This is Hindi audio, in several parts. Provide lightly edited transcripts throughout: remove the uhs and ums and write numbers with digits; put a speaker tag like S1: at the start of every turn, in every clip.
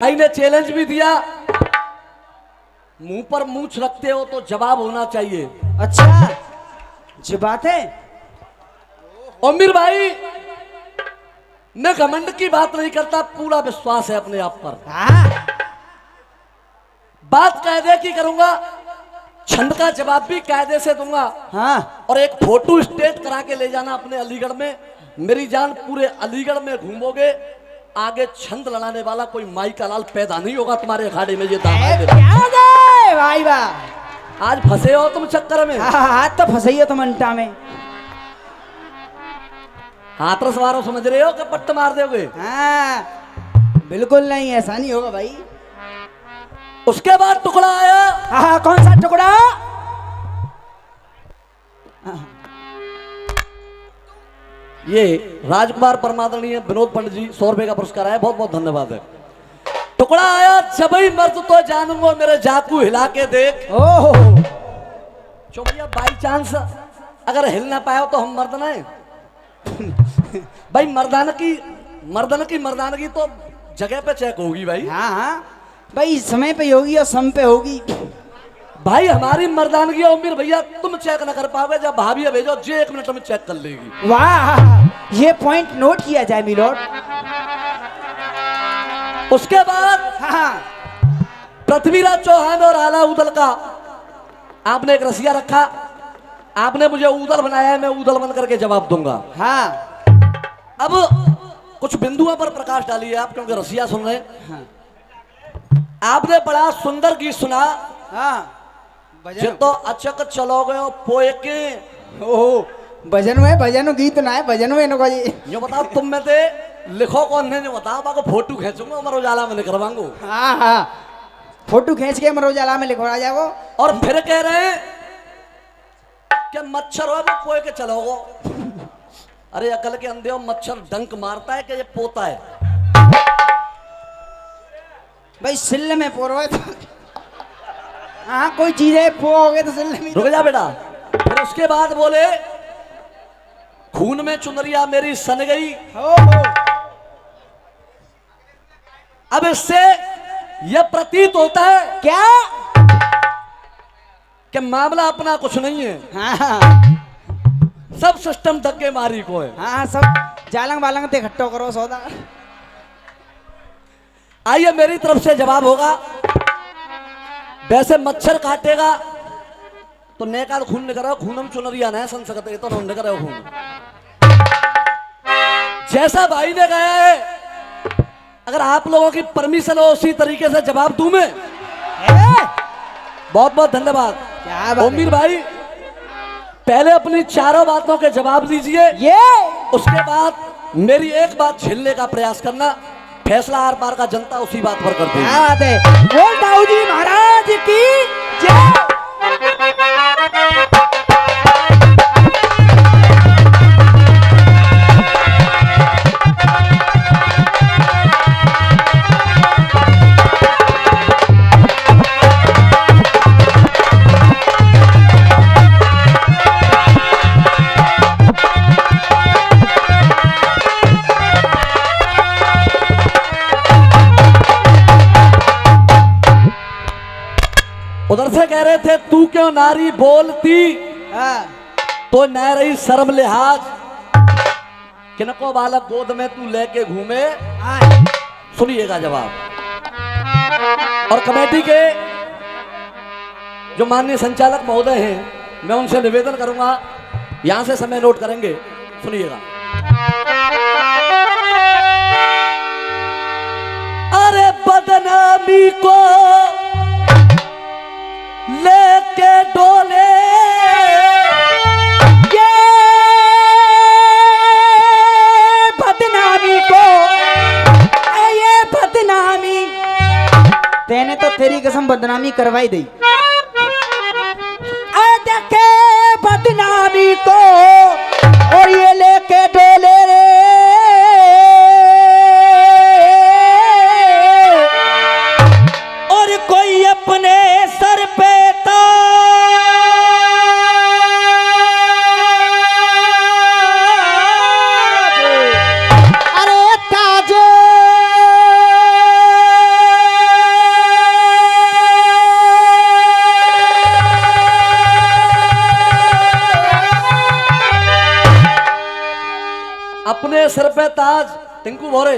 S1: भाई ने चैलेंज भी दिया, मुंह पर मूंछ रखते हो तो जवाब होना चाहिए।
S2: अच्छा ये बात है।
S1: ओमिर भाई, मैं घमंड की बात नहीं करता, पूरा विश्वास है अपने आप पर।
S2: हाँ
S1: बात कायदे की करूंगा, छंद का जवाब भी कायदे से दूंगा।
S2: हाँ
S1: और एक फोटो स्टेट करा के ले जाना अपने अलीगढ़ में। मेरी जान, पूरे अलीगढ़ में घूमोगे, आगे छंद लड़ाने वाला कोई माई का लाल पैदा नहीं होगा तुम्हारे अखाड़े में। ये दावा है मेरा।
S2: क्या दे भाई वाह।
S1: आज फंसे हो तुम चक्कर में।
S2: हाथ तो फंसाई हो तुम अंटा में।
S1: हाथरस वारों समझ रहे हो कि पट्ट मार दोगे।
S2: हाँ बिल्कुल नहीं, ऐसा नहीं होगा भाई।
S1: उसके बाद टुकड़ा आया।
S2: हाँ कौन सा टुकड़ा?
S1: ये राजकुमार परमादरणीय विनोद पंडित जी 100 रुपए का पुरस्कार आया, बहुत बहुत धन्यवाद है। टुकड़ा आया, जब ही मर्द तो जानूंगा मेरे जाकू हिला के देख।
S2: ओह
S1: चो भैया, बाई चांस अगर हिल ना पाए तो हम मर्द ना भाई। मर्दानगी तो जगह पे चेक होगी भाई।
S2: हाँ हाँ भाई, समय पे होगी और सम पे होगी
S1: भाई। हमारी मर्दानगी उम्मीद भैया तुम चेक ना कर पाओगे, जब भाभी भेजो जे 1 मिनट में चेक कर लेगी।
S2: वाह, ये पॉइंट नोट किया जाए मिलोड।
S1: उसके बाद
S2: हाँ
S1: पृथ्वीराज चौहान और आला उदल का आपने एक रसिया रखा, आपने मुझे उदल बनाया है, मैं उदल बन करके जवाब दूंगा।
S2: हाँ
S1: अब कुछ बिंदुओं पर प्रकाश डालिए आप, क्योंकि रसिया सुन रहे हैं।
S2: हाँ
S1: आपने बड़ा सुंदर गीत सुना,
S2: हाँ
S1: जे तो अचक चलोगे पोए के।
S2: ओहो, भजन में भजन गीत ना है, भजन में नको जी।
S1: जो बताओ तुम में से लिखो कौन ने, जो बताओ बाको फोटो खींचूंगा अमर उजाला में करवाऊंगा।
S2: हाँ हाँ फोटो खींच के अमर उजाला में लिखवा जाओ।
S1: और फिर कह रहे हैं कि मच्छर हो पोए के चलोगो। अरे अकल के अंधे हो, मच्छर डंक मारता है कि ये पोता है?
S2: भाई सिल्ले में पोरो है तो हाँ कोई चीज है पो हो गए तो सिल्ले में।
S1: रुक जा बेटा। फिर उसके बाद बोले, खून में चुनरिया मेरी सन गई।
S2: हो
S1: अब इससे यह प्रतीत होता है
S2: क्या
S1: कि मामला अपना कुछ नहीं है,
S2: हाँ
S1: सब सिस्टम धक्के मारी को है।
S2: हाँ सब जालंग बालंग ते इकट्ठो करो सौदा।
S1: आइए मेरी तरफ से जवाब होगा। वैसे मच्छर काटेगा तो नेकाल खून निकल, खूनम चुनरिया न सन सकते तो न निकल खून। जैसा भाई ने कहा है, अगर आप लोगों की परमिशन हो उसी तरीके से जवाब दूं मैं। बहुत बहुत धन्यवाद।
S2: क्या बात
S1: ओमीर भाई, पहले अपनी चारों बातों के जवाब दीजिए,
S2: ये
S1: उसके बाद मेरी एक बात झेलने का प्रयास करना। फैसला आर पार का जनता उसी बात पर करती है।
S2: क्या बात है। बोल दाऊ जी महाराज की जय।
S1: उधर से कह रहे थे तू क्यों नारी बोलती,
S2: हाँ
S1: तो न रही शर्म लिहाज, किनको बालक गोद में तू लेके घूमे।
S2: हाँ
S1: सुनिएगा जवाब। और कमेटी के जो माननीय संचालक महोदय हैं, मैं उनसे निवेदन करूंगा, यहां से समय नोट करेंगे। सुनिएगा। अरे बदनामी को लेके डोले,
S2: ये बदनामी को, ये बदनामी तेने तो तेरी कसम बदनामी करवाई दी। देखे बदनामी को और ये लेके डोले रे। और कोई अपने सर पे अरे ताज
S1: में ताज टिंकू भोरे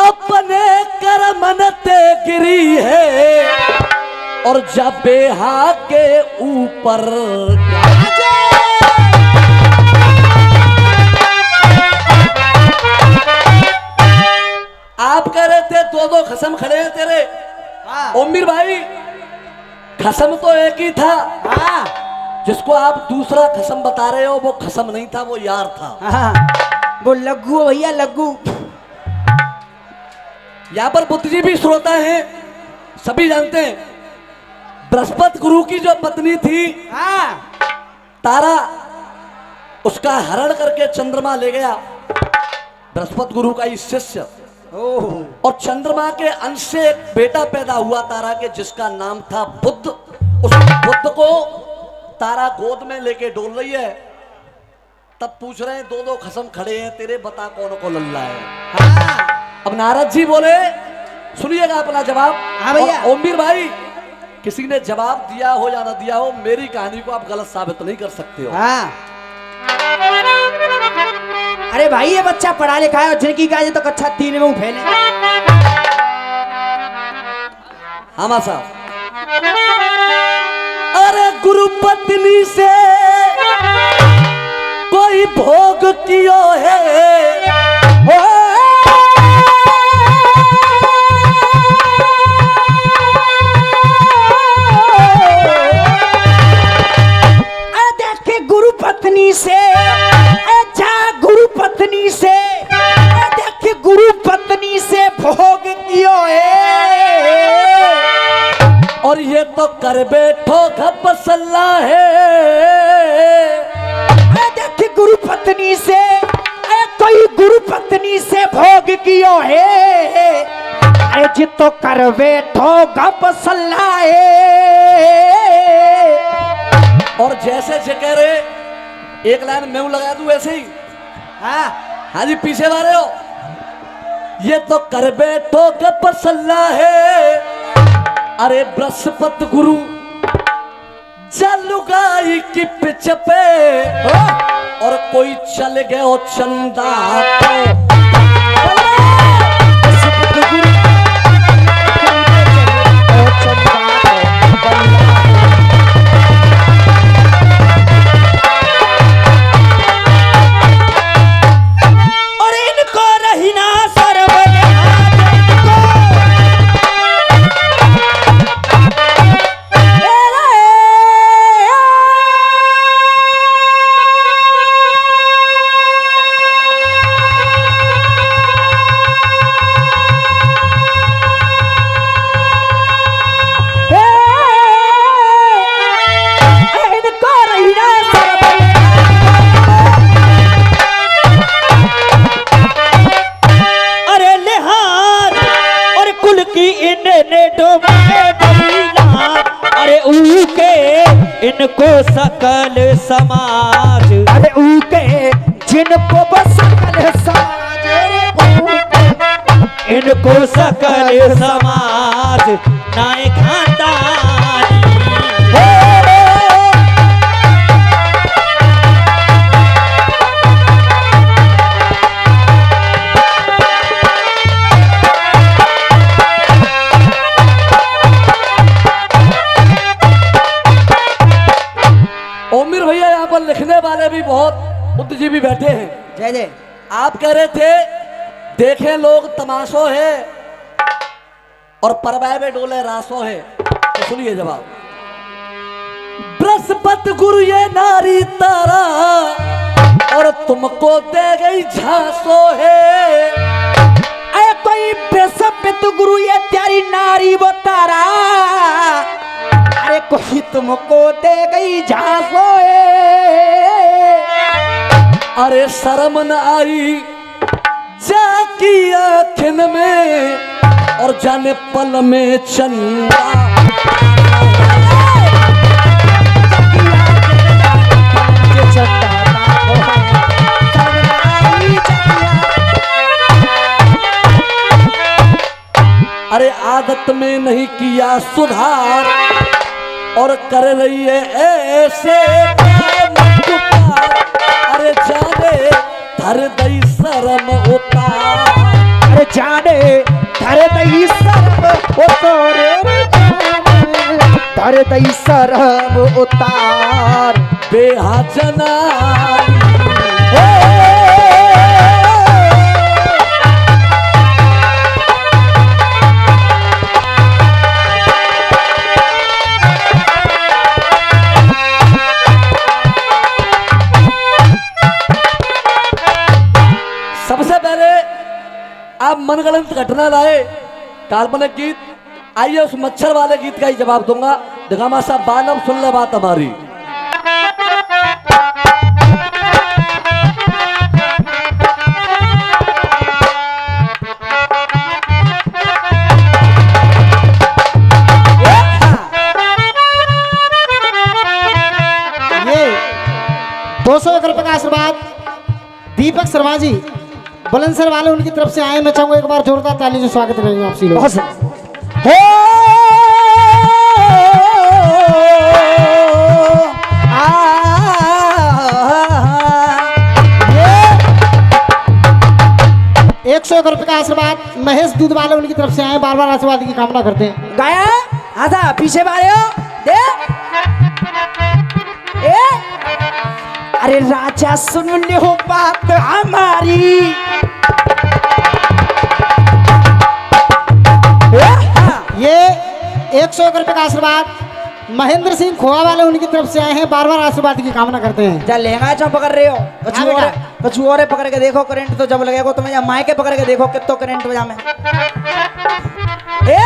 S1: अपने करमनते गिरी है और जब बेहा के ऊपर आप कह रहे थे दो खसम खड़े हैं तेरे। ओमीर भाई खसम तो एक ही था, जिसको आप दूसरा खसम बता रहे हो वो खसम नहीं था, वो यार था।
S2: वो लग्गू है भैया, लग्गू।
S1: यहाँ पर बुद्धिजीवी श्रोता हैं, सभी जानते हैं बृहस्पति गुरु की जो पत्नी थी तारा, उसका हरण करके चंद्रमा ले गया बृहस्पति गुरु का ही शिष्य। और चंद्रमा के अंश से एक बेटा पैदा हुआ तारा के, जिसका नाम था बुद्ध। उस बुद्ध को तारा गोद में लेके डोल रही है। तब पूछ रहे हैं दो खसम खड़े हैं तेरे, बता कौन को लल्ला है। अब नारद जी बोले, सुनिएगा अपना जवाब।
S2: भैया।
S1: ओमीर भाई किसी ने जवाब दिया हो या ना दिया हो, मेरी कहानी को आप गलत साबित नहीं कर सकते हो।
S2: अरे भाई ये बच्चा पढ़ा लिखा है और जिनकी गाय तो कक्षा 3 में फैले।
S1: हाँ साहब। अरे गुरु पत्नी से कोई भोग कियो है,
S2: देखे गुरु पत्नी से, गुरु पत्नी से देखे गुरु पत्नी से भोग कियो है।
S1: और ये तो कर बैठो घपसल्ला है।
S2: देखे गुरु पत्नी से, कोई गुरु पत्नी से भोग कियो है। अरे जी तो कर बैठो घपसल्ला है।
S1: और जैसे जे कह रहे एक लाइन मैं लगा दूं ऐसे ही। हाँ जी पीछे वाले हो, ये तो कर बैठो घपसल्ला है। अरे बृहस्पति गुरु जलुगाई की पिच पे, और कोई चल गए चंदा
S2: और इनको रहीना
S3: इनको सकल समाज,
S2: अरे ऊके जिनको बस सकल समाज,
S3: इनको सकल समाज नाय खानदानी।
S1: ओमीर भैया यहाँ पर लिखने वाले भी बहुत बुद्धिजीवी बैठे हैं।
S2: जय जय।
S1: आप कह रहे थे देखे लोग तमाशो है और परवाए में डोले रासो है, तो सुनिए जवाब। बृहस्पति गुरु ये नारी तारा और तुमको दे गई झांसो है।
S2: अरे कोई बृहस्पति गुरु ये प्यारी नारी वो तारा, अरे कोई तुमको दे गई झांसो है।
S1: अरे शर्म न आई जाकी आँखिन में और जाने पल में चंदा। अरे आदत में नहीं किया सुधार और कर रही है ऐसे। अरे जाने धर दई शर्म उतार।
S2: अरे जाने धर दई शर्म धर दई शर्म उतार।
S1: बेहजना सबसे पहले आप मनगढ़ंत घटना लाए, काल्पनिक गीत। आइए उस मच्छर वाले गीत का ही जवाब दूंगा। दिगामा साहब बालम सुन ले बात हमारी।
S4: ये 201 रुपए का आशीर्वाद दीपक शर्मा जी बुलंदशहर वाले उनकी तरफ से आए। मैं चाहूंगा एक बार जोरदार ताली से स्वागत करेंगे आपसे लोग।
S2: बहुत सही।
S4: हो ये 101 रुपए का आशीर्वाद महेश दूध वाले उनकी तरफ से आए। बार बार आशीर्वाद की कामना करते हैं।
S2: गाया आधा पीछे वाले हो दे। ए अरे राजा सुन ले हो बात हमारी।
S4: ये 101 रुपए का आशीर्वाद महेंद्र सिंह खोआ वाले उनकी तरफ से आए हैं। बार बार आशीर्वाद की कामना करते हैं।
S2: जा लहंगा चौ पकड़ रहे हो
S4: हाँ बेटा।
S2: कछु और पकड़ के देखो करंट तो जब लगेगा तुम्हें। या मायके पकड़ के देखो कितो करंट बजा में। ए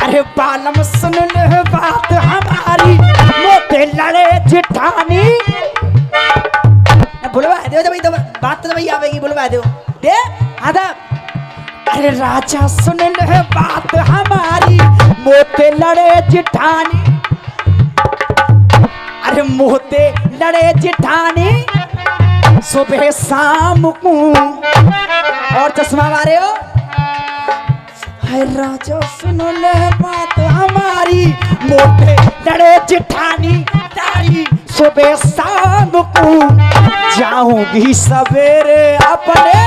S2: अरे बालम सुन ले बात हमारी मोते लड़े जिठानी। बुलवा दो जब बात तो भाई आवेगी बुलवा दो दे आधा। अरे राजा सुन ले बात हमारी मोते लड़े जिठानी। अरे मोते लड़े जिठानी सुबह शाम को। और चश्मा मारे हो। है राजा सुन ले बात हमारी मोटे लड़े जिठानी तारी सुबह शाम को। जाऊंगी सवेरे अपने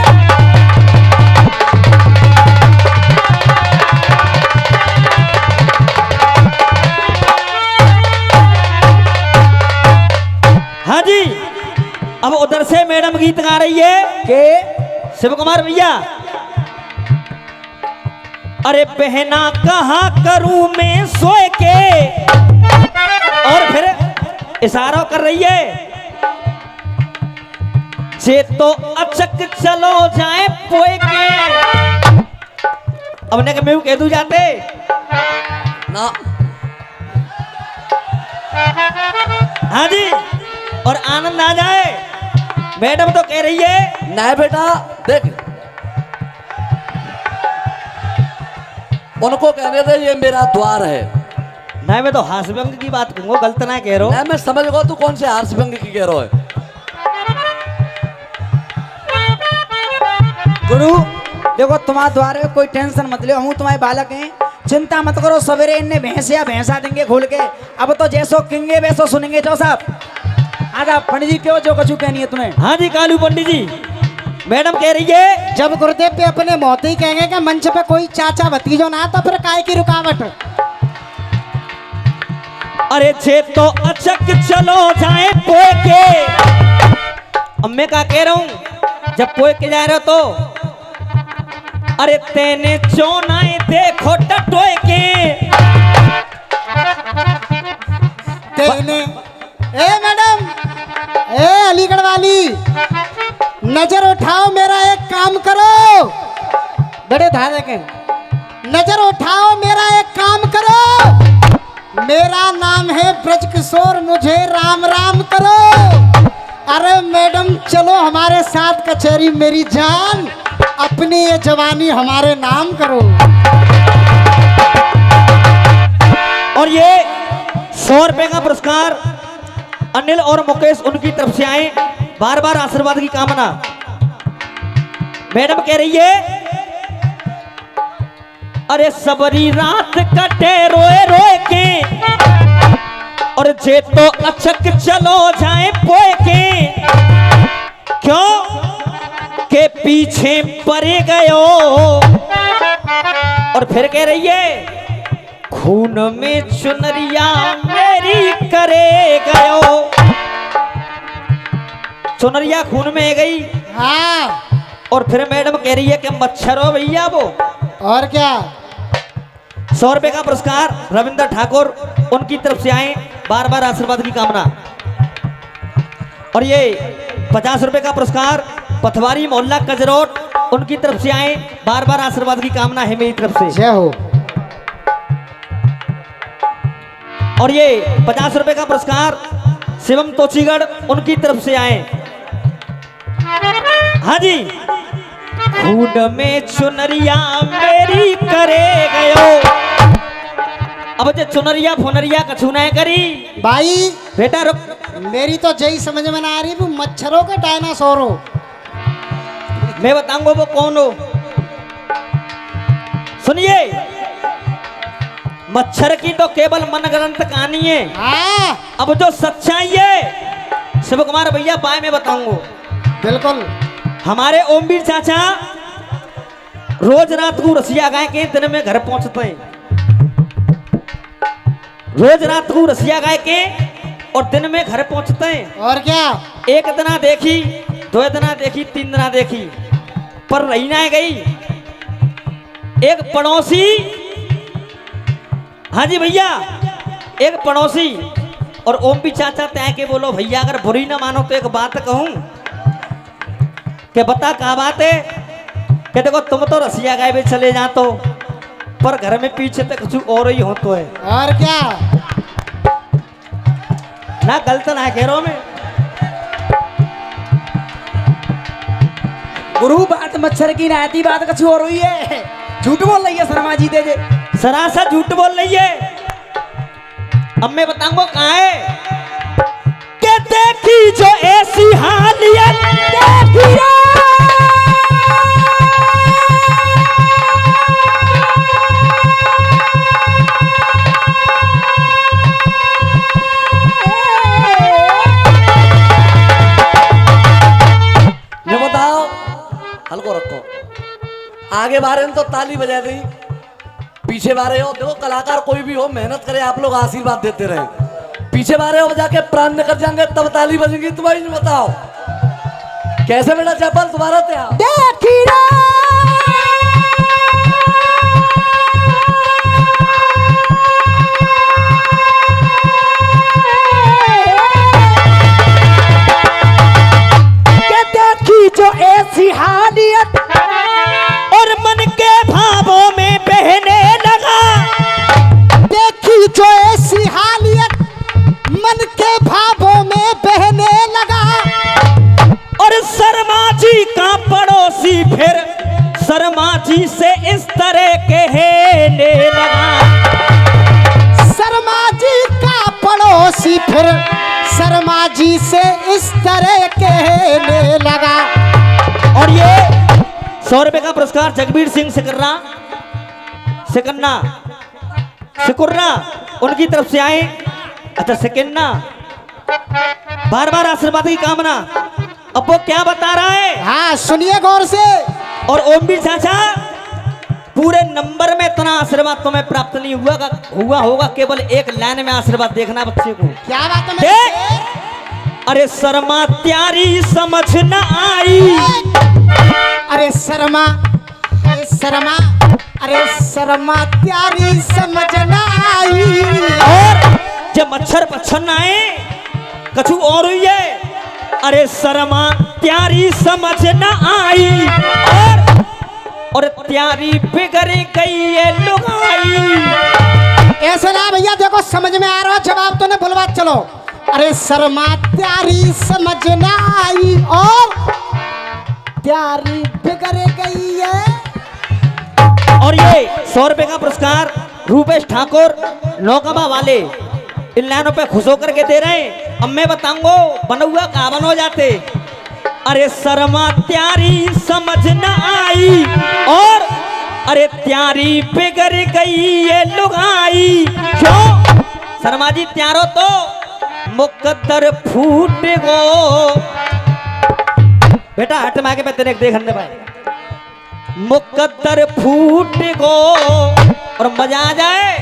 S3: हाँ जी, अब उधर से मैडम गीत गा रही है
S2: के
S3: शिव कुमार भैया। अरे बहना कहाँ करूं मैं सोए के। और फिर इशारा कर रही है जे तो अचक चलो जाए पोए के। अब ने मैं कह दूं जाते
S1: ना।
S3: हाँ जी, और आनंद आ जाए। मैडम तो कह रही है
S1: नहीं बेटा देख, उनको कहने दे ये मेरा द्वार है।
S3: नहीं, मैं तो हास्यव्यंग की बात कहूंगा, गलत ना कह रहा हूं।
S1: नहीं मैं समझ गया तू कौन से हास्यव्यंग की कह रहा है।
S2: गुरु देखो तुम्हारे द्वार में कोई टेंशन मत लो। हम तुम्हारे बालक हैं, चिंता मत करो। सवेरे इन्हें भैंसिया भैंसा देंगे खोल के। अब तो जैसो किंगे वैसो सुनेंगे। चौ साहब आजा पंडित जी क्यों जो कछु कहनी है तुम्हें।
S3: हाँ जी कालू पंडित जी, मैडम कह रही है
S4: जब गुरुदेव पे अपने मौत ही कहेंगे कि मंच पे कोई चाचा भतीजो ना तो फिर काय की रुकावट।
S3: अरे छे तो अचक चलो जाए पोए के। अब मैं क्या कह रहा हूं, जब पोए के जा रहे हो तो अरे तेने चोनाए देखो टटोए के।
S4: तेने ए मैडम, ए अलीगढ़ वाली, नजर उठाओ, मेरा एक काम करो। बड़े धारे के नजर उठाओ, मेरा एक काम करो। मेरा नाम है ब्रज किशोर, मुझे राम राम करो। अरे मैडम चलो हमारे साथ कचहरी मेरी जान, अपनी ये जवानी हमारे नाम करो।
S3: और ये 100 रुपए का पुरस्कार अनिल और मुकेश उनकी तरफ से आए। बार बार आशीर्वाद की कामना। मैडम कह रही है अरे सबरी रात कटे रोए रोए के। और जे तो अचक चलो जाए पोए के। क्यों के पीछे पड़े गयो। और फिर कह रही है खून में चुनरिया मेरी करे गयो। चुनरिया खून में गई।
S4: हाँ
S3: और फिर मैडम कह रही है कि मच्छर हो भैया वो।
S4: और क्या
S3: 100 रुपए का पुरस्कार रविंद्र ठाकुर उनकी तरफ से आए, बार बार आशीर्वाद की कामना। और ये 50 रुपए का पुरस्कार पथवारी मोहल्ला कजरोट उनकी तरफ से आए, बार बार आशीर्वाद की कामना है मेरी तरफ से।
S4: जय हो।
S3: और ये 50 रुपए का पुरस्कार शिवम तोचीगढ़ उनकी तरफ से आए। हाँ जी। खून में चुनरिया मेरी करे गयो। अब जो चुनरिया फुनरिया कछु नहीं करी।
S4: भाई
S3: बेटा रुक,
S4: मेरी तो जय समझ में ना आ रही, वो मच्छरों के डायनासोर हो।
S3: मैं बताऊंगा वो कौन हो। सुनिए, मच्छर की तो केवल मनगढ़ंत कहानी है।
S4: हाँ
S3: अब जो सच्चाई है शिव कुमार भैया बाय में बताऊंगा।
S4: बिल्कुल।
S3: हमारे ओमवीर चाचा रोज रात को रसिया गाय के दिन में घर पहुंचते हैं। रोज रात को रसिया गाय के और दिन में घर पहुंचते हैं।
S4: और क्या
S3: एक दिना देखी, 2 दिना देखी, 3 दिना देखी, पर रही ना गई। एक पड़ोसी, हाँ जी भैया, एक पड़ोसी और ओम भी चाचा तय के बोलो भैया अगर बुरी ना मानो तो एक बात कहूं कि बता क्या बात है। कि देखो तुम तो रसिया गाय भी चले जा तो, पर घर में पीछे तक कुछ और ही हो तो है।
S4: और क्या
S3: ना गलत ना कह रहा हूं मैं।
S2: गुरु बात मच्छर की नाती बात कछ और हुई है। झूठ बोल रही है शर्मा जी दे
S3: सरासर झूठ बोल रही है। अब मैं बताऊंगा कहाँ है कि देखी जो ऐसी हालियत देखी रे।
S1: ये बताओ, हल्को रखो। आगे बारे में तो ताली बजा दी, पीछे बारे हो देखो, कलाकार कोई भी हो मेहनत करे, आप लोग आशीर्वाद देते रहे। पीछे बारे हो जाके प्राण निकल जाएंगे तब ताली बजेगी। तुम्हारी बताओ कैसे बेटा चपल तुम्हारा क्या
S2: देखी रे। जो ऐसी हालियत
S3: और मन के भावों में बहने लगा।
S4: देखी जो ऐसी हालियत मन के भावों में बहने लगा।
S3: और शर्मा जी का पड़ोसी फिर शर्मा जी से इस तरह कहने लगा।
S4: शर्मा जी का पड़ोसी फिर शर्मा जी से इस तरह कहने लगा।
S3: और ये 100 रुपए का पुरस्कार जगबीर सिंह सिकुर्रा उनकी तरफ से आए। अच्छा सिकन्ना, बार बार आशीर्वाद की कामना। अब वो क्या बता रहा है।
S4: हाँ सुनिए गौर से।
S3: और ओम भी चाचा पूरे नंबर में इतना आशीर्वाद तुम्हें प्राप्त नहीं हुआ होगा, केवल एक लाइन में आशीर्वाद देखना बच्चे को।
S4: क्या बात है
S3: देख, अरे शर्मा त्यारी समझ न आई।
S4: अरे शर्मा, अरे शर्मा, अरे शर्मा त्यारी समझ न आई।
S3: और जब मच्छर पच्छर आए कछु और हुई है। अरे शर्मा त्यारी समझ न आई। और त्यारी बिगड़ गई है लुगाई।
S4: ऐसे ना भैया देखो समझ में आ रहा हो, जवाब तो ने बुलवा चलो। अरे शर्मा त्यारी समझ न आई और त्यारी बिगड़ गई है।
S3: और ये 100 रुपए का पुरस्कार रूपेश ठाकुर नौकबा वाले इन लाइनों पे खुश होकर के दे रहे हैं। अब मैं बताऊंगा बनौआ कहाँ बन हो जाते। अरे शर्मा त्यारी समझ न आई और अरे त्यारी बिगड़ गई ये लुगाई। क्यों शर्मा जी त्यारो तो मुकद्दर फूट गो। बेटा हट मागे पे तेरे देखने भाई मुकद्दर फूट गो और मजा आ जाए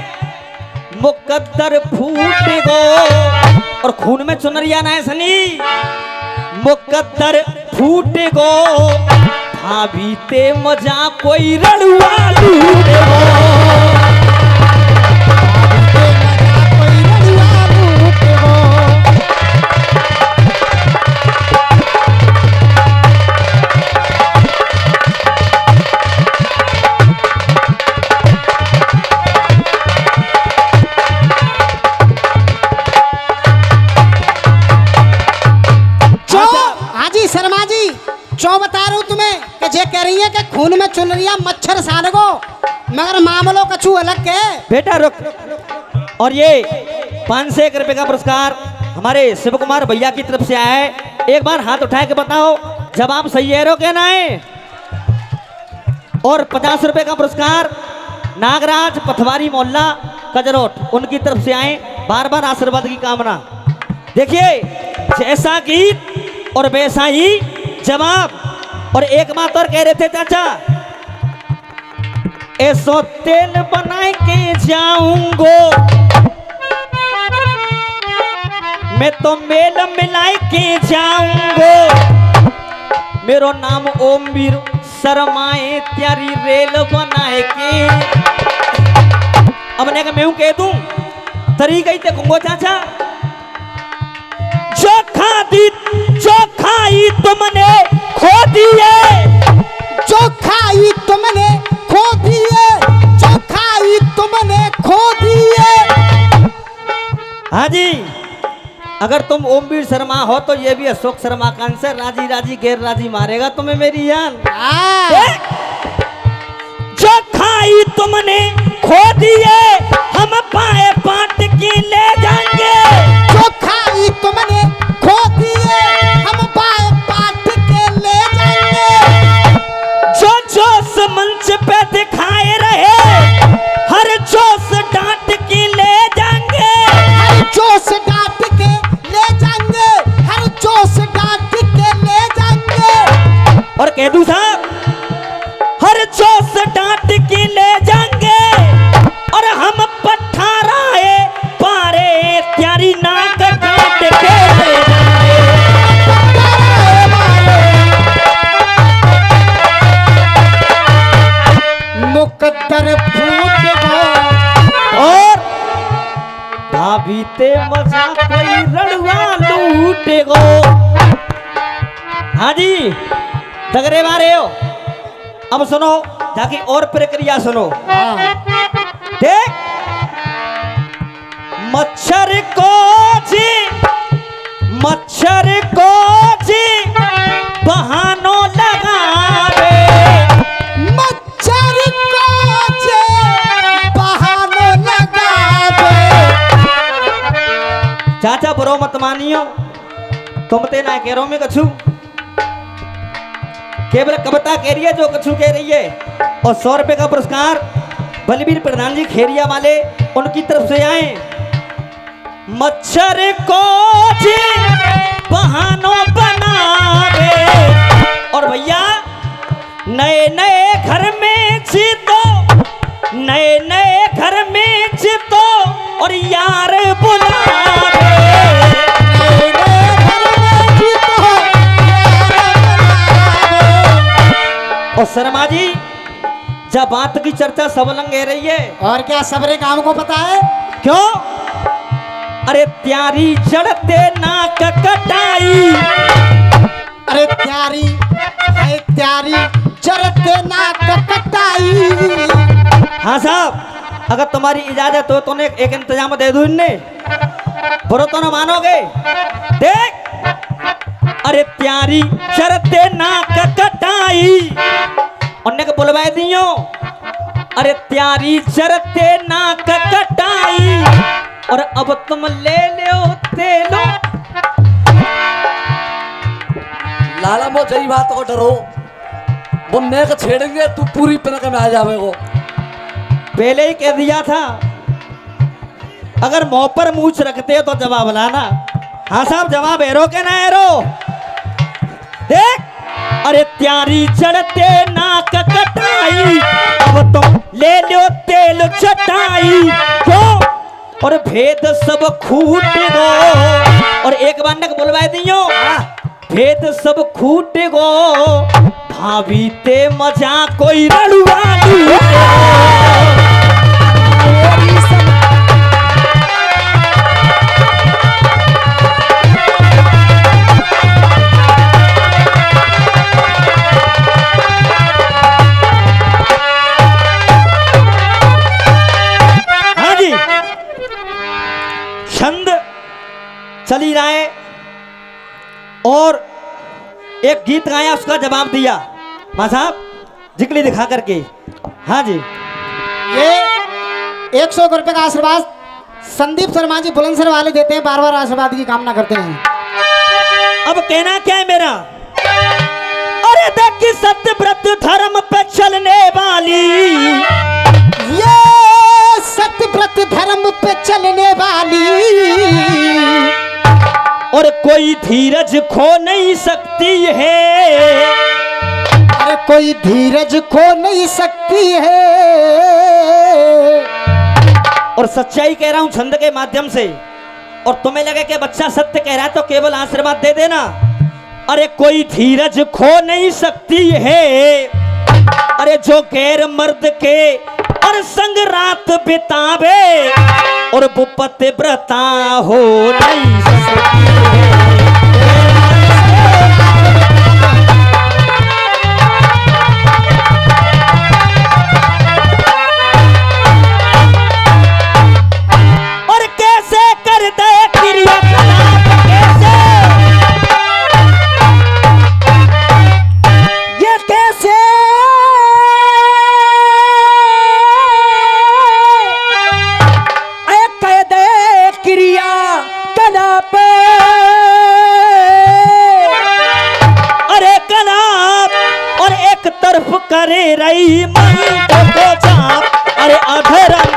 S3: मुकद्दर फूट गो और खून में चुनरिया ना है सनी मुकद्दर फूट गो भाभी ते मजा कोई रड़ुआ लूट गो
S4: जो बता रहा हूँ तुम्हें कि जे कह रही है कि खून में चुनरिया मच्छर सानगो मगर मामलों कछु अलग के
S3: बेटा रुक और ये 501 रुपए का पुरस्कार हमारे शिव कुमार भैया की तरफ से आया है एक बार हाथ उठा के बताओ जवाब सही है रो कहना है और 50 रुपए का पुरस्कार नागराज पथवारी मोहल्ला कजरोट उनकी तरफ से आए बार बार आशीर्वाद की कामना देखिए जैसा गीत और वैसा ही जवाब और एक बात और कह रहे थे चाचा ऐसो तेल बनाए के जाऊंगो मैं तो मेल मिलाए के जाऊंगो मेरो नाम ओमवीर शर्माए त्यारी रेल बनाए के अब ने मैं कह दूं तरीका ही देखूंगो चाचा जो खाई तुमने खो दिए
S4: जो खाई तुमने खो दिए जो खाई तुमने खो दिए
S3: हाँ जी अगर तुम ओमवीर शर्मा हो तो ये भी अशोक शर्मा कान से राजी राजी गैर राजी मारेगा तुम्हें मेरी जान जो खाई तुमने खो दिए हम पाए पाट की ले जाएंगे
S4: जो खाई तुमने खो दिए हम पाए पाट के ले जाएंगे
S3: जो जोश मंच पे दिखाए रहे हर जोश डांट के ले जाएंगे
S4: हर जोश डांट के ले जाएंगे हर जोश डांट के ले जाएंगे
S3: और कह दूं साहब हर जोश डांट के ले जाएंगे और हम पठाराए पारे त्यारी नाक काट के ले जाएंगे
S4: मुकद्दर फूट गो
S3: और भाभी ते मजा कोई रड़ुआ लूटेगो हाँ जी दगरे मारे हो अब सुनो जाके और प्रक्रिया सुनो देख मच्छर को जी बहानों लगावे
S4: मच्छर को जे बहाने लगावे
S3: चाचा बुरो मत मानियो तुम ते ना कह रहो मैं कछु केवल कविता कह रही है जो कछु कह रही है और 100 रुपए का पुरस्कार बलबीर प्रधान जी खेरिया वाले उनकी तरफ से आए मच्छर को जी बहानों बनावे और भैया नए नए घर में जीतो नए नए घर में जीतो और यार बुलावे और शर्मा जी जब बात की चर्चा सबलंग कह रही है
S4: और क्या सबरे काम को पता है
S3: क्यों अरे त्यारी चढ़ते नाक कटाई
S4: अरे त्यारी है त्यारी चढ़ते नाक कटाई
S3: हाँ साहब अगर तुम्हारी इजाजत हो तो एक इंतजाम दे दूं इन्हें बुरो तो ना मानोगे देख अरे त्यारी चढ़ते नाक कटाई उन्हें को बुलवाए दियो अरे त्यारी चढ़ते नाक कटाई और अब तुम ले लो तेलो
S1: लाला मो जई बात को डरो वो नेक छेड़ेंगे तू पूरी पिनक में आ जावेगो
S3: पहले ही कह दिया था अगर मुंह पर मूछ रखते तो जवाब लाना हाँ साहब जवाब एरो के ना एरो देख अरे त्यारी चढ़ते नाक कटाई, अब तुम ले लो तेल चटाई क्यों, और भेद सब खूट गो, और एक बार नक बोलवाए दियो, भेद सब खूट गो, भाभी ते मजा कोई रड़ुआ छंद चली रहा है और एक गीत गाया, उसका जवाब दिया मां साहब जिकली दिखा करके। हाँ जी,
S4: ये 100 रुपए का आशीर्वाद संदीप शर्मा जी बुलंदशहर वाले देते हैं, बार बार आशीर्वाद की कामना करते हैं।
S3: अब कहना क्या है मेरा, अरे देख सत्य व्रत धर्म पे चलने वाली,
S4: ये सत्य व्रत धर्म पे चलने वाली,
S3: और कोई धीरज खो नहीं सकती है,
S4: अरे कोई धीरज खो नहीं सकती है,
S3: और सच्चाई कह रहा हूं छंद के माध्यम से, और तुम्हें लगे कि बच्चा सत्य कह रहा है तो केवल आशीर्वाद दे देना। अरे कोई धीरज खो नहीं सकती है, अरे जो गैर मर्द के और संग रात बितावे, और वो पतिव्रता हो नहीं सकती है। और कैसे कर दे क्रिया कलाप, कैसे
S2: ये कैसे कह दे क्रिया कलाप,
S3: अरे कलाप, और एक तरफ करे रही मन को चाप, अरे अधर्म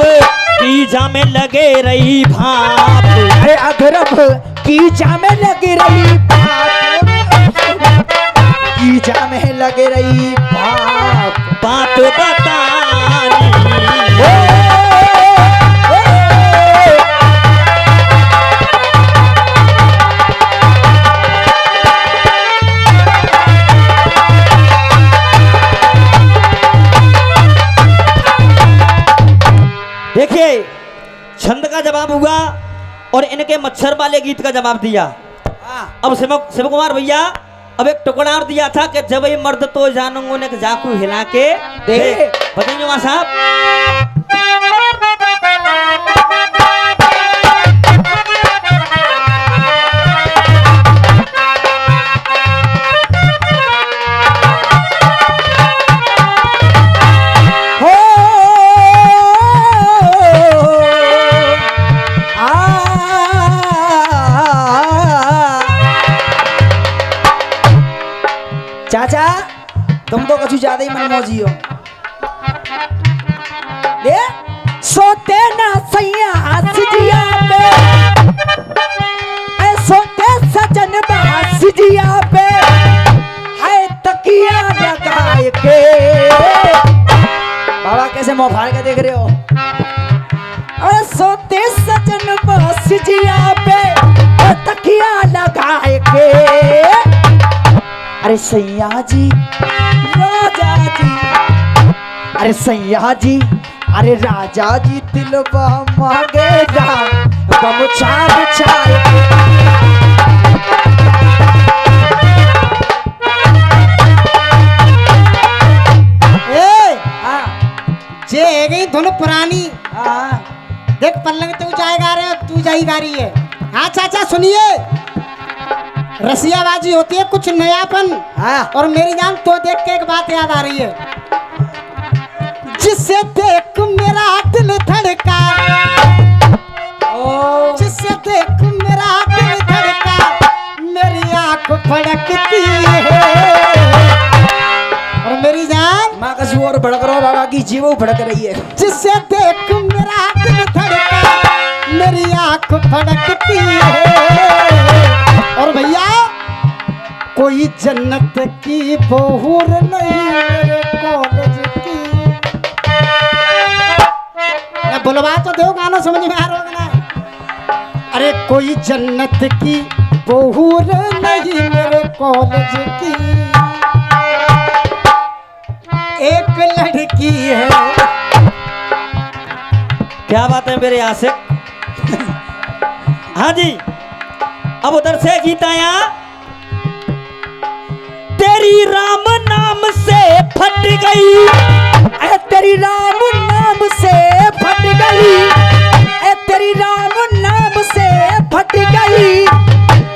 S3: की जा में लगे रही भाप,
S2: अरे अधर्म की जा में लगी रही की जा में लगे रही
S3: बात बतानी। देखिए छंद का जवाब हुआ और इनके मच्छर वाले गीत का जवाब दिया। अब शिव कुमार भैया अब एक टुकड़ा और दिया था कि जब ये मर्द तो जानूंगा ने जाकू हिला के दे, बताइए वहां साहब।
S2: चाचा तुम तो कछु ज्यादा ही मनमौजी हो। ले सोते ना सैया सिजिया पे, ऐ सोते सजन सिजिया पे, है तकिया लगाए के। बाबा कैसे मुंह फाड़ के देख रहे हो। अरे सोते सजन सिजिया पे, तकिया लगाए के। अरे सैया जी राजा जी, अरे सैया जी अरे राजा जी दिलवा मांगे गमछा बिछाए।
S4: जे है गई धुन पुरानी। देख पल्लंग तू जाए गा रहे, तू जाई गा रही है। हाँ चाचा सुनिए, रसियाबाजी होती है कुछ नयापन। और मेरी जान तो देख के एक बात याद आ रही है, जिससे देख मेरा दिल धड़का, जिससे देख मेरा दिल धड़का, मेरी आंख फड़कती है। और मेरी जान
S2: माँ का जोर भड़क रहा, बाबा की जीव भड़क रही है।
S4: जिससे देख मेरा दिल धड़का, मेरी आंख फड़कती है। और भैया कोई जन्नत की बहूर नहीं मेरे कॉलेज की। मैं बुलवा तो दो, गाना समझ में आ रहा होगा ना। अरे कोई जन्नत की बहूर नहीं मेरे कॉलेज की, एक लड़की है।
S3: क्या बात है मेरे आशिक। हाँ जी, अब उधर से गीत आया, तेरी राम नाम से फट गई,
S2: ए तेरी राम नाम से फट गई, ए तेरी राम नाम से फट गई,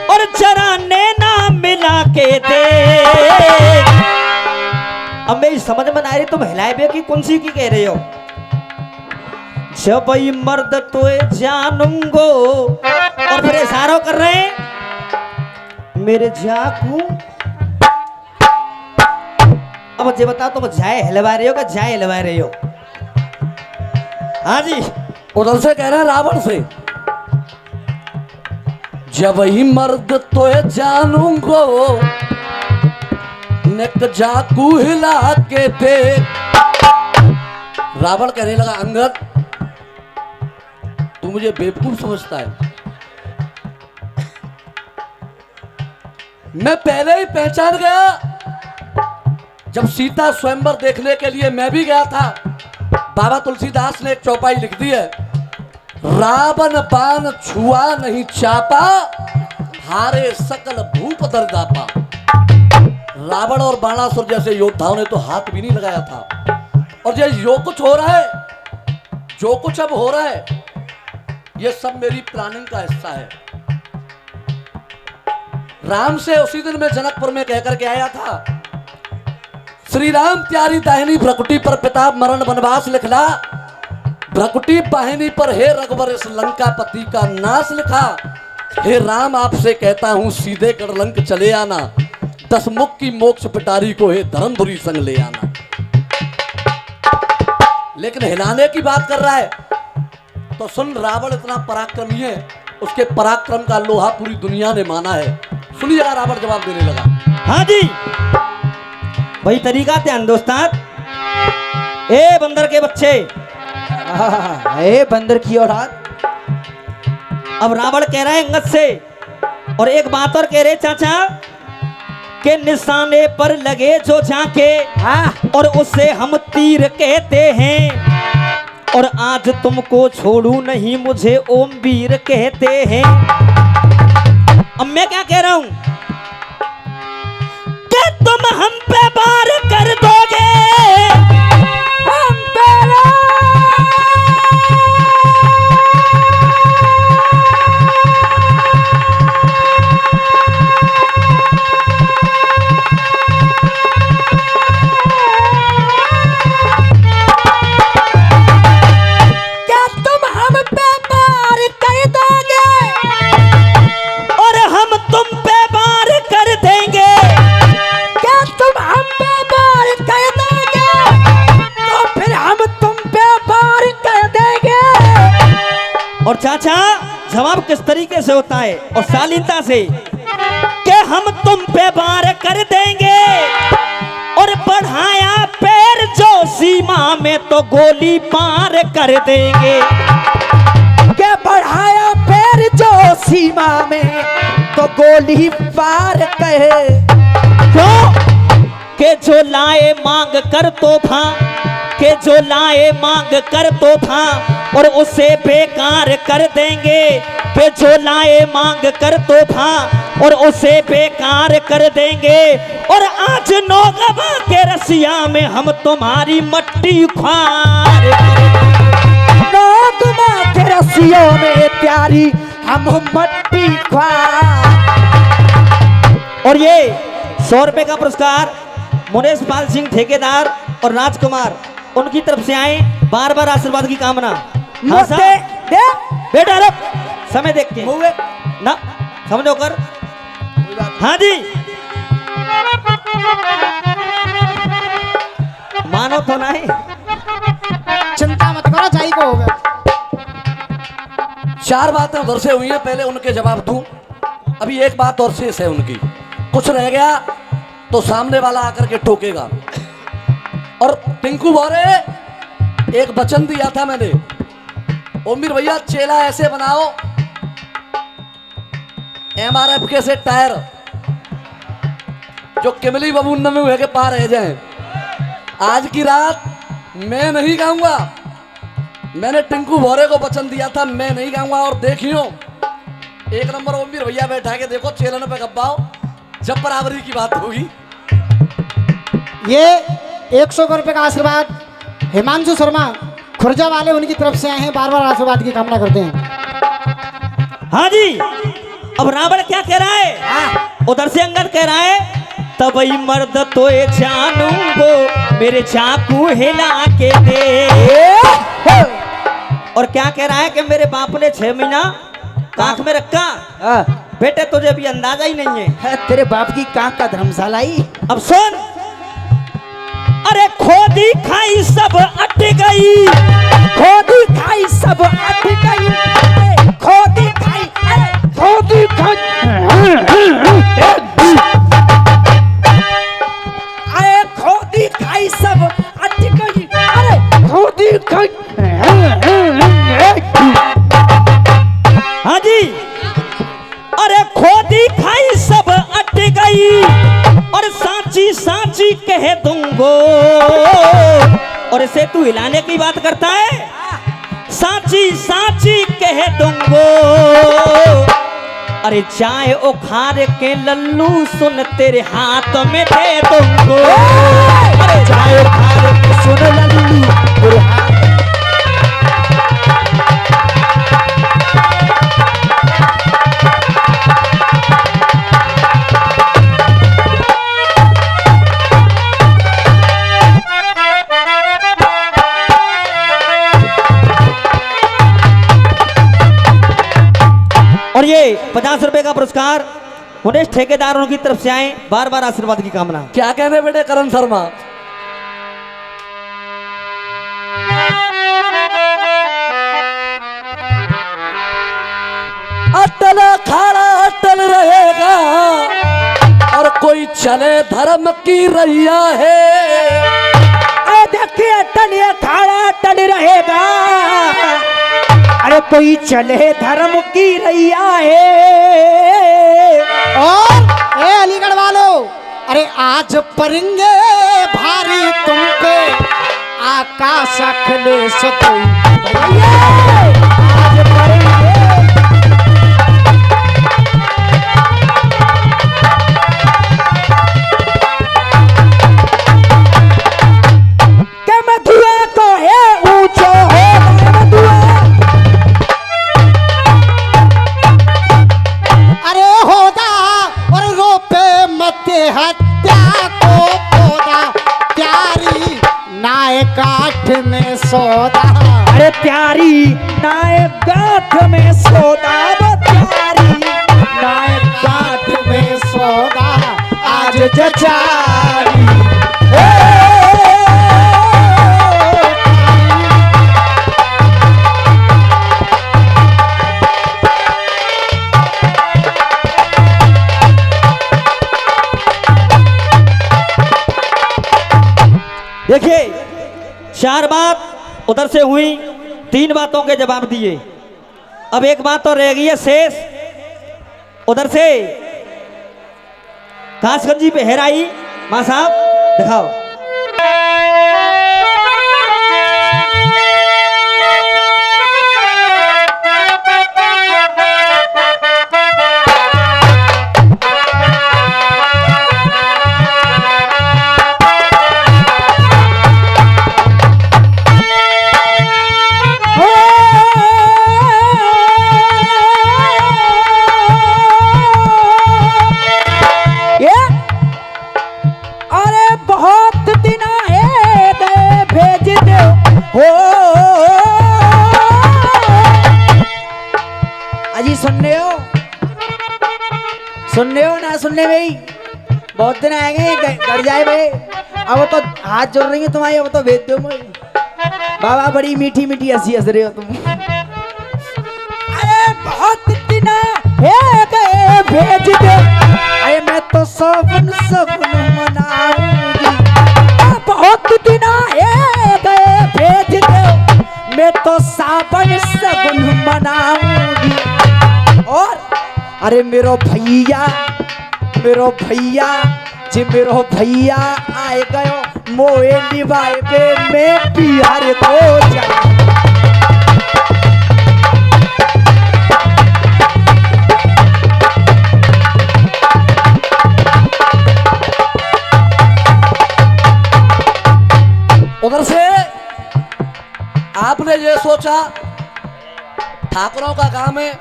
S3: और जरा नैना मिला के दे। अब मेरी समझ में ना आ रही, तुम हिलाए बे की कौन सी की कह रहे हो। जब ये मर्द तो जानूंगो, और फिर इशारा कर रहे हैं मेरे जाकू। अब मुझे बताओ, तुम जाए हिलवा रहे हो क्या जाए हिलवा रहे हो। हाँ जी,
S1: उधर से कह रहे हैं रावण से, जब ही मर्द तो जानूंगो, नेक जाकू हिला के दे। रावण कहने लगा, अंगद तू मुझे बेवकूफ समझता है, मैं पहले ही पहचान गया। जब सीता स्वयंवर देखने के लिए मैं भी गया था, बाबा तुलसीदास ने एक चौपाई लिख दी है, रावण बाण छुआ नहीं चापा, हारे सकल भूप दरदापा। रावण और बाणासुर जैसे योद्धाओं ने तो हाथ भी नहीं लगाया था। और जो कुछ हो रहा है, जो कुछ अब हो रहा है, ये सब मेरी प्लानिंग का हिस्सा है। राम से उसी दिन मैं जनकपुर में कहकर के आया था, श्री राम त्यारी दाहिनी भ्रकुटी पर पिता मरण वनवास लिखला, भ्रकुटी बाहिनी पर हे रघुवर इस लंकापति का नाश लिखा। हे राम आपसे कहता हूं सीधे गढ़लंक चले आना, 10 मुख की मोक्ष पिटारी को हे धर्मधुरी संग ले आना। लेकिन हिलाने की बात कर रहा है तो सुन, रावण इतना पराक्रमी है, उसके पराक्रम का लोहा पूरी दुनिया ने माना है। सुनिएगा रावण जवाब देने लगा।
S3: हाँ जी, वही तरीका ध्यान दोस्तान। ए बंदर के बच्चे,
S2: ए बंदर की औलाद।
S3: अब रावण कह रहा है अंगद से, और एक बात और कह रहे चाचा, के निशाने पर लगे जो झांके, और उसे हम तीर कहते हैं, और आज तुमको छोड़ू नहीं मुझे ओम वीर कहते हैं। अब मैं क्या कह रहा हूं कि तुम हम पे वार कर दोगे, हम पे और चाचा जवाब किस तरीके से होता है, और शालीनता से, कि हम तुम पे वार कर देंगे, और बढ़ाया पैर जो सीमा में तो गोली मार कर देंगे।
S2: के बढ़ाया पैर जो सीमा में तो गोली पार कहे।
S3: क्यों? के जो लाए मांग कर तोहफा, के जो लाए मांग कर तोहफा, और उसे बेकार कर देंगे। के जो लाए मांग कर तोहफा, और उसे बेकार कर देंगे। और आज नौगवा के रसिया में हम तुम्हारी मट्टी ख्वार,
S2: नौगवा के रसियों में प्यारी हम मट्टी ख्वार।
S3: और ये 100 रुपए का पुरस्कार मुनेश पाल सिंह ठेकेदार और राजकुमार उनकी तरफ से आए, बार बार आशीर्वाद की कामना। हाँ साहब, बेटा रब समय देख के ना समझो कर। हाँ जी, मानो तो नहीं,
S4: चिंता मत करो, जाई को होगा।
S1: 4 बातें उधर से हुई हैं, पहले उनके जवाब दूं। अभी एक बात और शेष है उनकी। कुछ रह गया तो सामने वाला आकर के ठोकेगा। और टिंकू भौरे एक वचन दिया था मैंने, ओमिर भैया चेला ऐसे बनाओ MRF के से टायर जो किमली बबून में हुए के पार रह जाए। आज की रात मैं नहीं गाऊंगा, मैंने टिंकू भौरे को वचन दिया था मैं नहीं गाऊंगा। और देखियो एक नंबर ओमिर भैया बैठा के देखो चेलन पे गब्बाओ जब बराबरी की बात होगी।
S4: ये 100 रुपए का आशीर्वाद हिमांशु शर्मा खुर्जा वाले उनकी तरफ से आए हैं, बार बार आशीर्वाद की कामना करते हैं।
S3: हाँ जी, अब रावण क्या कह रहा है? उधर से अंगद कह रहा है तबई मर्द तो ये जानूंगो मेरे चाकू हिला के दे। और क्या कह रहा है कि मेरे बाप ने 6 महीना कांख में रखा। बेटे तुझे अभी अंदाजा ही नहीं है।
S2: तेरे बाप की कांख का धर्मशाला ही।
S3: अब सुन, अरे खोदी खाई सब अट गई,
S2: खोदी खाई सब अट गई, खोदी खाई, खोदी खाई, अरे खोदी खाई सब अट गई, अरे खोदी खाई।
S3: हाँ जी, अरे खोदी खाई सब अट गई और सांची सांची कह दूंगो। और इसे तू हिलाने की बात करता है, सांची सांची कह दूंगो। अरे चाय उखाड़ के लल्लू सुन तेरे हाथ में दे दूंगो।
S2: अरे चाय उखाड़ के सुन लल्लू तेरे हाथ।
S3: और ये 50 रुपए का पुरस्कार उन्हें ठेकेदारों की तरफ से आए, बार बार आशीर्वाद की कामना।
S1: क्या कहने बेटे करण शर्मा? अटल खाड़ा अटल रहेगा और कोई चले धर्म की रैया है।
S2: देखिए अटल ये खाड़ा अटल रहेगा, अरे कोई चले धर्म की रैया है।
S4: और ए अलीगढ़ वालों, अरे आज परेंगे भारी तुम पे आकाश अखिलेश कोई
S2: आज परेंगे।
S4: हत्या को पौधा प्यारी नाय काठ में सौदा।
S2: अरे प्यारी नाय गाठ में सौदा, प्यारी नाय गाठ में सौदा आज जचारी।
S3: देखिए 4 बात उधर से हुई, 3 बातों के जवाब दिए। अब एक बात तो रह गई है शेष। उधर से कासगंजी पे हेराई मां साहब दिखाओ।
S2: सुनने हो ना सुनने में ही बहुत दिन आएंगे घर जाए भाई। अब तो हाथ जोड़ रही है तुम्हारी, अब तो भेज दो मुझे। बाबा बड़ी मीठी मीठी हंसी हंस रहे हो तुम। अरे बहुत दिन है गए भेज दो, अरे मैं तो सगुन सगुन मनाऊंगी। बहुत दिन आए गए भेज दो, मैं तो सावन सगुन मनाऊंगी। और अरे मेरो भैया जी मेरो भैया आए गयो मोए निभाए बे मैं बिहार को जा।
S1: उधर से आपने ये सोचा ठाकुरों का काम है,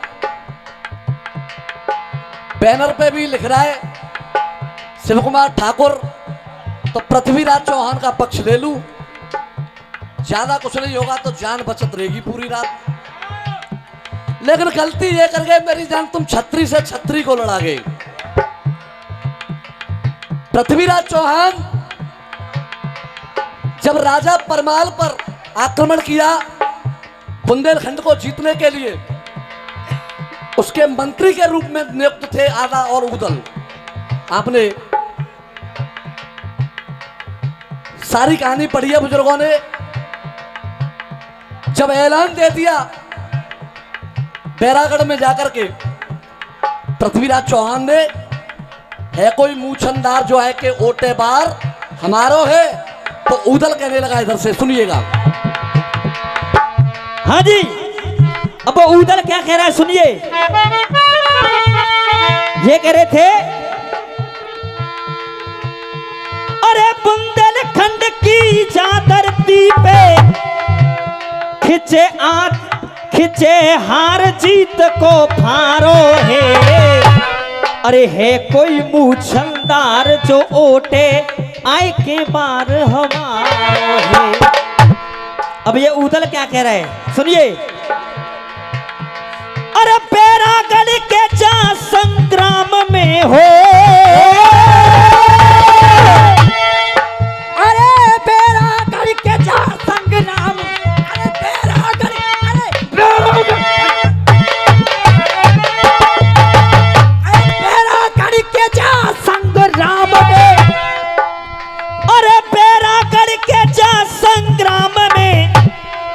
S1: बैनर पे भी लिख रहा है शिव कुमार ठाकुर, तो पृथ्वीराज चौहान का पक्ष ले लूं, ज्यादा कुछ नहीं होगा तो जान बचत रहेगी पूरी रात। लेकिन गलती ये कर गए मेरी जान, तुम छत्री से छत्री को लड़ा गए। पृथ्वीराज चौहान जब राजा परमाल पर आक्रमण किया बुंदेलखंड को जीतने के लिए, उसके मंत्री के रूप में नियुक्त थे आदा और उदल। आपने सारी कहानी पढ़ी है बुजुर्गों ने। जब ऐलान दे दिया बैरागढ़ में जाकर के पृथ्वीराज चौहान ने, है कोई मूछनदार जो है कि ओटे बार हमारो है, तो उदल कहने लगा, इधर से सुनिएगा।
S3: हाँ जी, अब वो उदल क्या कह रहा है सुनिए। ये कह रहे थे, अरे बुंदेलखंड की धरती पे खिंचे हार जीत को फारो है। अरे है कोई मूछनदार जो ओटे आए के बार हमारो है। अब ये उदल क्या कह रहा है सुनिए। अरे बैरागढ़ के जा संग्राम में हो,
S2: अरे बैरागढ़ के जा संग्राम, अरे बैरागढ़, बैरागढ़ के जा संग्राम में,
S3: अरे बैरागढ़ के जा संग्राम में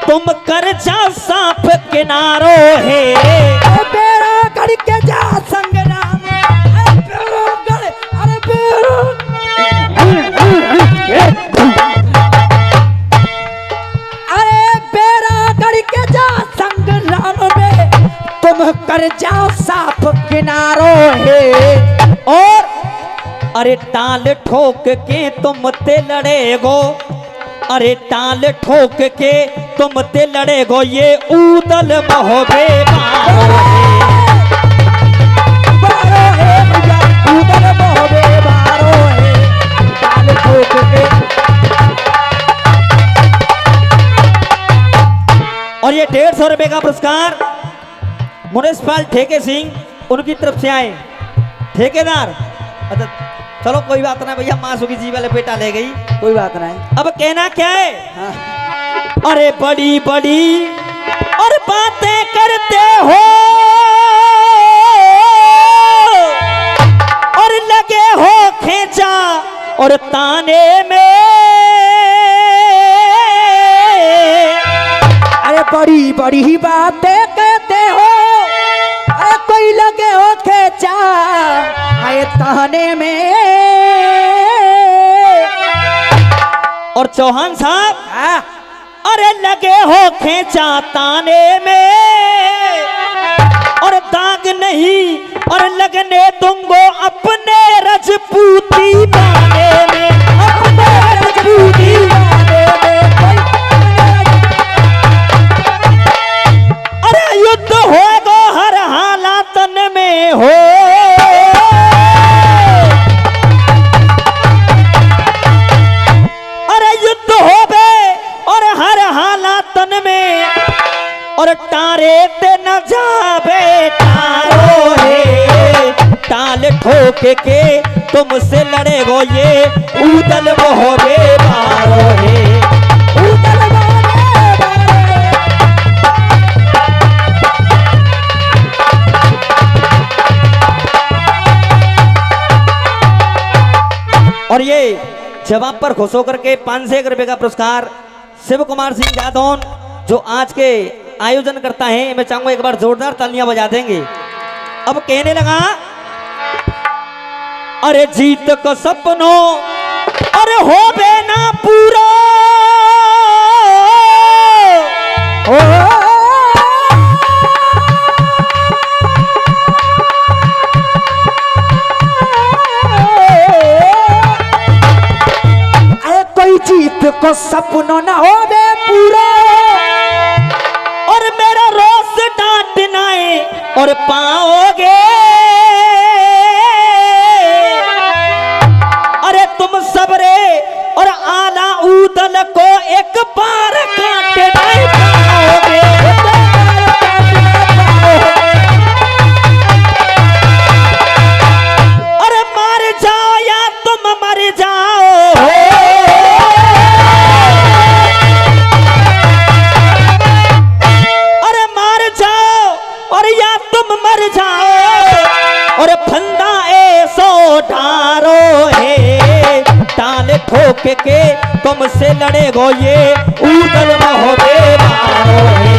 S3: तुम कर जा सांप किनारो है।
S2: बैरागढ़ के जा संग्राम, अरे बैरागढ़, अरे बैरागढ़ के जा संग्राम में तुम कर जाओ सांप किनारो है।
S3: और अरे टाल ठोक के तुम ते लड़ेगो, अरे टाल ठोक के तुम ते लड़ेगो, ये उदल महोबे मारो है।
S2: उदल महोबे मारो है, टाल ठोक के।
S3: और ये 150 रुपए का पुरस्कार म्युनिसिपल ठेके सिंह उनकी तरफ से आए। ठेकेदार, अच्छा चलो कोई बात ना भैया, माँ सुखी जी वाले बेटा ले गई,
S2: कोई बात नहीं।
S3: अब कहना क्या है।
S2: हाँ।
S3: अरे बड़ी बड़ी और बातें करते हो और लगे हो खेचा और ताने में,
S2: अरे बड़ी बड़ी बातें कहते हो, अरे कोई लगे हो खेचा आए ताने में।
S3: और चौहान साहब, अरे लगे हो खेचा ताने में और दाग नहीं और लगने दूंगो अपने रजपूती बाने में, अपने रजपूती बाने में। अरे युद्ध होगो हर हालातन में हो, अरे युद्ध होबे और हर हालातन में और तारे ते न जाबे तारो है। टाल ठोक के तुमसे लड़ेगो, ये उदल महोबे मारो है।
S2: उदल महोबे मारो है।
S3: जवाब पर खुश होकर के 501 रुपए का पुरस्कार शिव कुमार सिंह जादौन जो आज के आयोजन करता है, मैं चाहूंगा एक बार जोरदार तालियां बजा देंगे। अब कहने लगा, अरे जीत को सपनों अरे हो बे ना पूरा
S2: कोई जीत को सपनों ना हो बे पूरा
S3: और मेरा रोज डांटना है और पाओगे अरे तुम सबरे और आला ऊदल को एक बार काटना ही पाओगे। अरे मर जाओ या तुम मर जाओ मर जाओ और फंदा ऐसो ढारो है टाल ठोक के तुमसे लड़ेगो ये ऊदल महोदे मारो है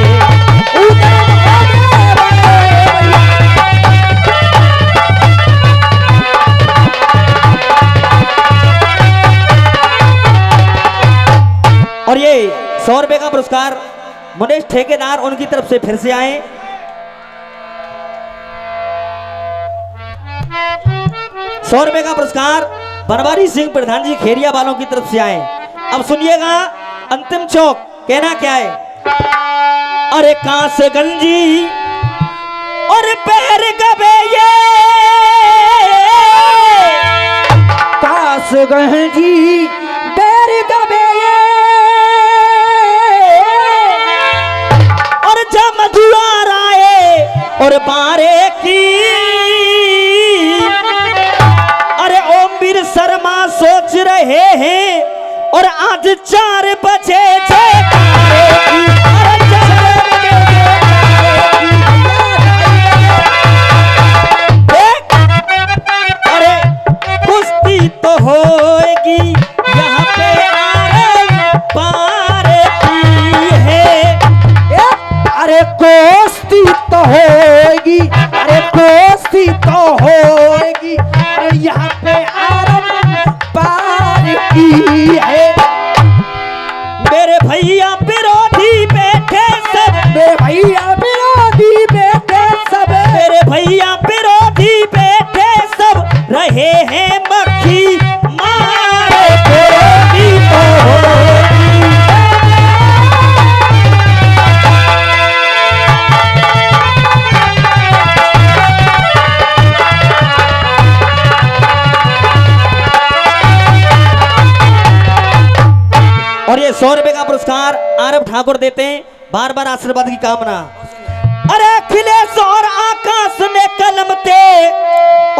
S3: और ये 100 रुपए का पुरस्कार मुनेश ठेकेदार उनकी तरफ से फिर से आए। 100 रुपए का पुरस्कार बनवारी सिंह प्रधान जी खेरिया वालों की तरफ से आए। अब सुनिएगा अंतिम चौक कहना क्या है। अरे कांस गंजी और पैर गबे ये
S2: कांस गंजी पैर गबे ये
S3: और जब दुआर आए और बारे की शर्मा सोच रहे हैं और आज 4 बजे अरे कुश्ती तो होएगी यहाँ पे पार की है।
S2: अरे कुश्ती तो होएगी अरे कुश्ती तो होएगी अरे यहाँ पे की है।
S3: मेरे भैया विरोधी बैठे सब
S2: मेरे भैया विरोधी बैठे सब
S3: मेरे भैया विरोधी बैठे सब रहे हैं मक्खी मारे विरोधी तो होगी। और ये 100 रुपए का पुरस्कार आरब ठाकुर देते हैं, बार बार आशीर्वाद की कामना। अरे अखिलेश और आकाश ने कलम ते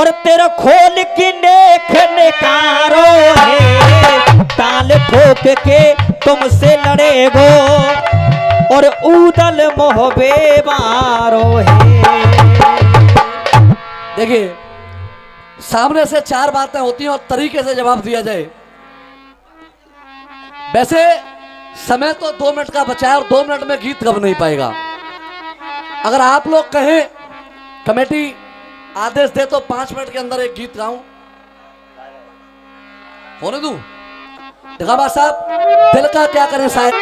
S3: और तेरा खोल की नेक निकारो है ताल ठोक के तुमसे लड़ेगो और ऊदल मोहबे मारो है।
S1: देखिए सामने से 4 बातें होती हैं और तरीके से जवाब दिया जाए। वैसे समय तो 2 मिनट का बचा है और 2 मिनट में गीत गब नहीं पाएगा। अगर आप लोग कहें कमेटी आदेश दे तो 5 मिनट के अंदर एक गीत गाऊं, होने दूं? देखा बात साहब, दिल का क्या करें शायद